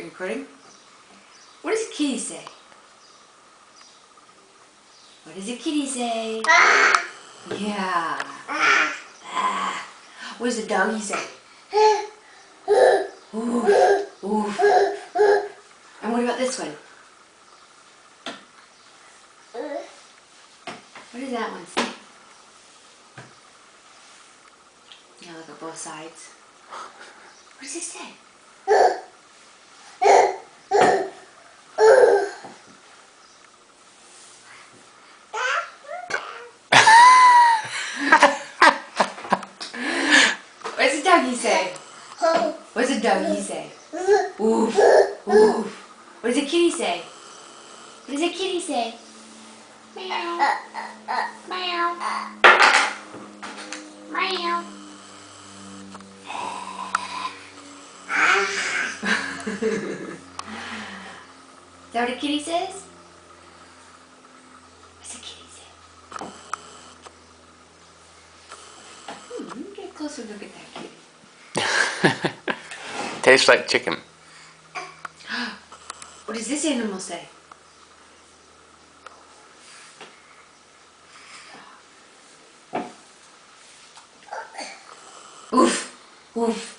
recording? What does a kitty say? What does a kitty say? Yeah. What does a doggy say? Oof. Oof. And what about this one? What does that one say? Yeah, look at both sides. What does it say? What does a doggy say? What does a doggy say? Oof. Oof. What does a kitty say? What does a kitty say? Meow. Meow. Meow. Is that what a kitty says? What's a kitty say? Get a closer look at that kitty. Tastes like chicken. What does this animal say? Oof. Oof.